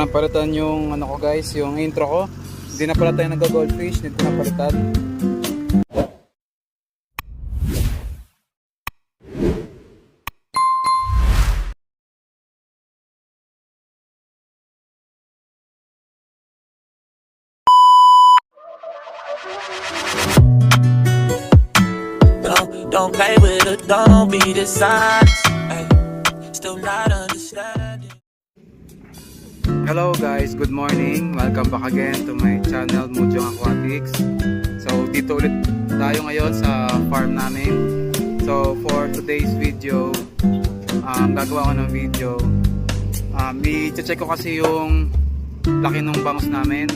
ko na palitan yung ano ko guys, yung intro ko. Hindi na pala tayo nag-goldfish, need ko na palitan. Don't play with it, don't be dishonest. Ay, still not understanding. Hello guys, good morning. Welcome back again to my channel, Mujong Aquatics. So dito ulit tayo ngayon sa farm namin. So for today's video, gagawa ko ng video. I-check ko kasi yung laki ng bangus namin.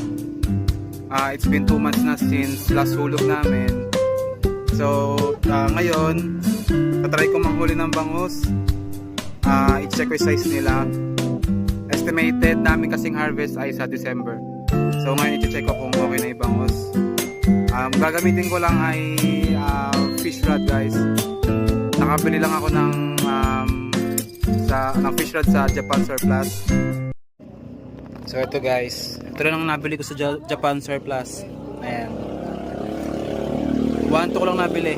It's been 2 months na since last hulog namin. So ngayon tatry ko manghuli ng bangus. I-check ko yung size nila. Estimated namin kasing harvest ay sa December. So ngayon i-check ko kung okay na yung bangus. Gagamitin ko lang ay fish rod guys. Nakabili lang ako ng fish rod sa Japan Surplus. So ito guys, ito lang nabili ko sa Japan Surplus. Ayan, 1-2 ko lang nabili.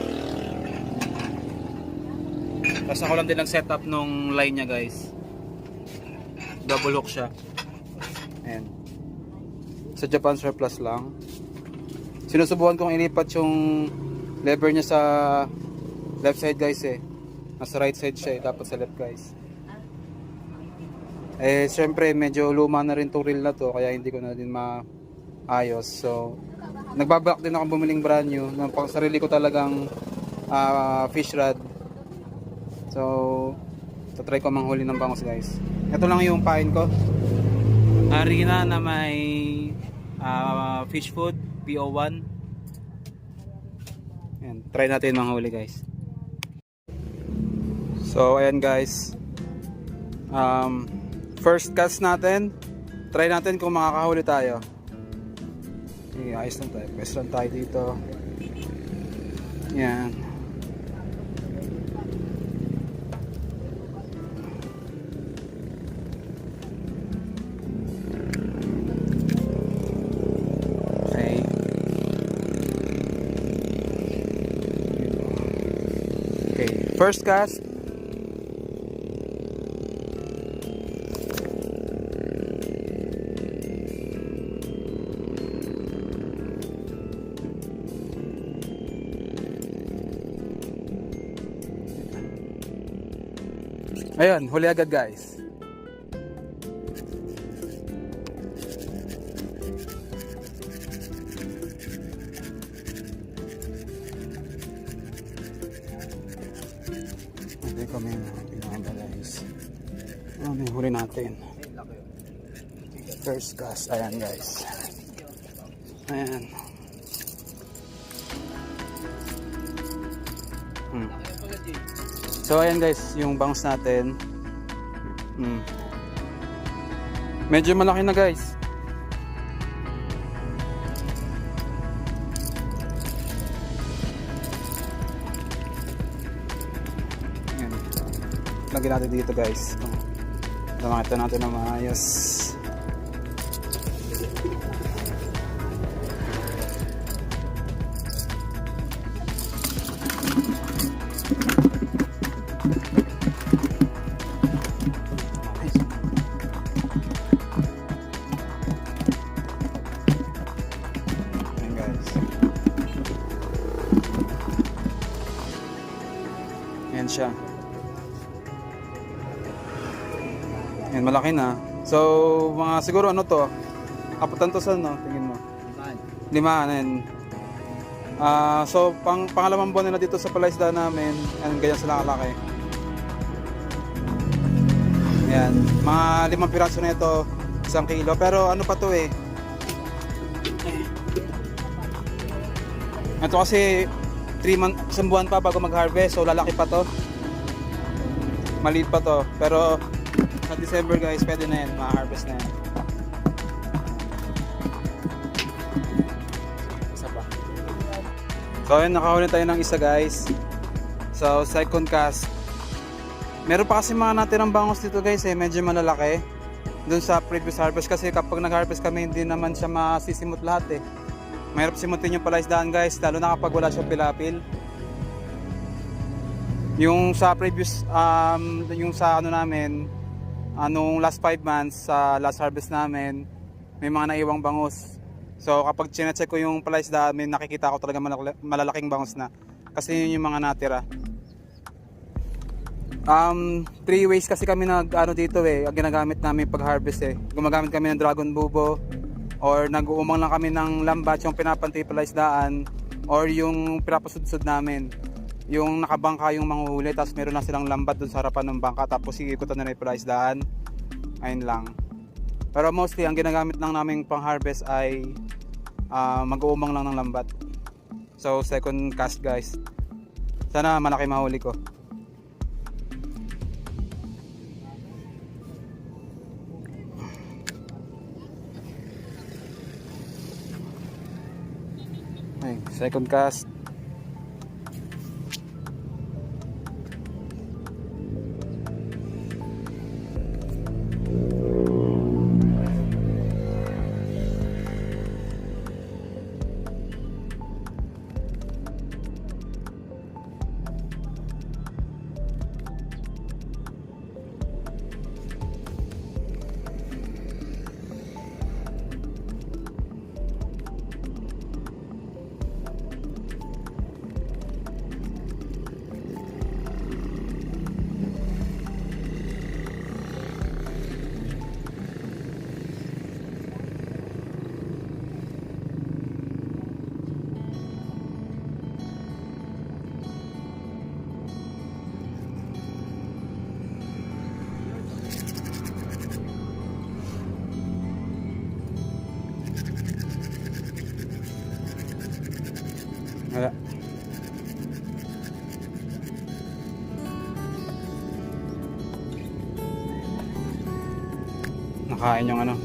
Tapos ako lang din nag setup nung line nya guys. Double hook siya. Ayan, sa Japan Surplus lang. Sinusubukan kong ilipat yung lever nya sa left side guys eh. Nasa right side siya eh, dapat sa left guys. Eh syempre medyo luma na rin tong reel na to, kaya hindi ko na din maayos. So nagbabalak din ako bumiling brand new ng pang sarili ko talagang fish rod. So tatry ko manghuli ng bangus guys. Ito lang yung pain ko, harina na may fish food PO1. Ayan, try natin manghuli guys. So ayan guys, first cast natin, try natin kung makakahuli tayo. Okay, ayos lang tayo, pwes lang tayo dito. Yan. Okay. Okay, first cast. Ayun, huli agad guys. Hindi kami pinahanda guys. Ano yung huli natin? First cast, ayan guys. Ayan. So ayan guys, yung bangus natin. Medyo malaki na guys. Ayan. Lagyan natin dito guys. Makita natin na maayos. Ayan siya. Ayan, malaki na. So, mga siguro ano to? Apatan to sa no? Tingin mo. 5. Ayan. So, pangalawang buwan nila dito sa palaisda namin. Ayan, ganyan sila kalaki. Ayan. Mga 5 piraso na ito. 1 kilo. Pero ano pa to eh. Ito kasi 1 buwan pa bago mag-harvest, so lalaki pa to. Maliit pa to, pero sa December guys, pwede na yan, ma-harvest na yan. Isa pa. So ayun, nakahuli tayo ng isa guys. So second cast. Meron pa kasi mga natirang bangus dito guys eh, medyo malalaki. dun sa previous harvest, kasi kapag nag-harvest kami hindi naman siya masisimot lahat eh. Mahirap simutin yung palaisdaan guys, lalo na kapag wala siyang pilapil. Yung sa previous yung sa ano namin, anong last 5 months sa last harvest namin, may mga naiwang bangus. So kapag chinecheck ko yung palaisdaan, may nakikita ko talaga malalaking bangus na, kasi yun yung mga natira. 3 ways kasi kami ano dito eh, ginagamit namin pag harvest eh. Gumagamit kami ng dragon bubo, or nag-uumang lang kami ng lambat, yung pinapantay palaisdaan, or yung pinapasudsud namin, yung nakabangka yung manguhuli, tapos meron na silang lambat dun sa harapan ng bangka, tapos ikikutan na yung palaisdaan. Ayun lang. Pero mostly ang ginagamit lang namin pang harvest ay mag-uumang lang ng lambat. So second cast guys, sana malaki mahuli ko. Ay, second cast. Wala. Nakain yung ano.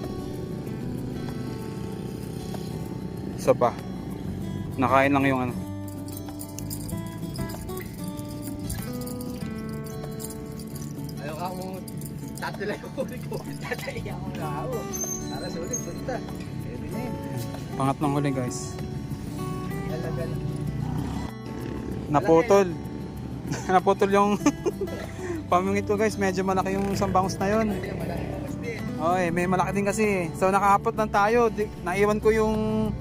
Isa pa. Nakain lang yung ano. Ayaw ka mo tatulay ko ulit ko. Tatay ako na ako. Para sa ulit, punta. Pwede na yun. Pangatlong huli guys. Talaga. Naputol. Naputol yung pamingit ko guys. Medyo malaki yung isang bangus na yun. Oy, may malaki din kasi. So nakaapot lang tayo. Naiwan ko yung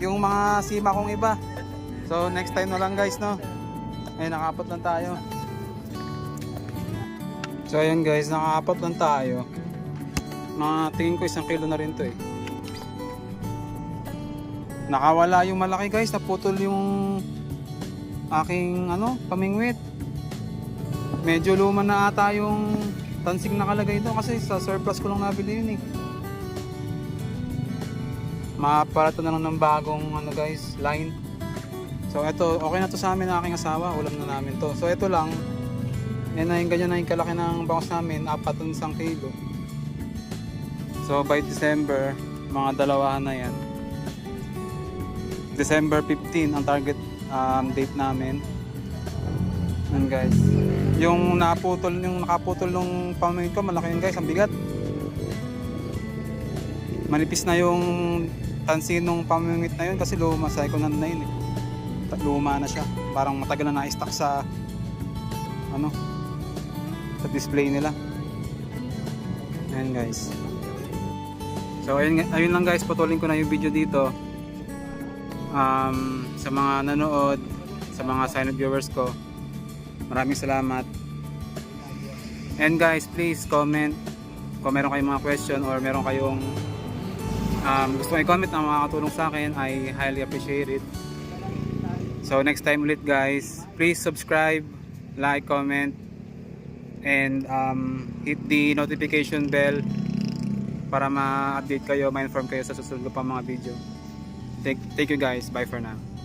mga sima kong iba. So next time na lang guys, no. Ay, nakaapot lang tayo. So ayun guys, nakaapot lang tayo. Mga tingin ko 1 kilo na rin to eh. Nakawala yung malaki guys. Naputol yung aking pamingwit. Medyo luma na ata yung tansig nakalagay doon, kasi sa surplus ko lang nabili yun eh. Maparato na lang ng bagong guys, line. So ito, okay na to sa amin ng aking asawa. Ulam na namin to. So ito lang, yan na yung ganyan na yung kalaki ng bangus namin, 4 to 1 kilo. So by December, mga dalawahan na yan. December 15 ang target date namin. Yan guys. Yung nakaputol nung pamingit ko, malaki yun guys, ang bigat. Manipis na yung tansin nung pamingit na yun kasi luma, second hand na yun eh. Luma na siya. Parang matagal na na-stock sa sa display nila. Ayan guys. So ayun lang guys, putulin ko na yung video dito. Sa mga nanood, sa mga silent viewers ko, maraming salamat. And guys, please comment kung meron kayong mga question or meron kayong gusto nyo i-comment na makakatulong sa akin. I highly appreciate it. So next time ulit guys, please subscribe, like, comment, and hit the notification bell para ma-update kayo, ma-inform kayo sa susunod ko pa mga video. Thank you guys. Bye for now.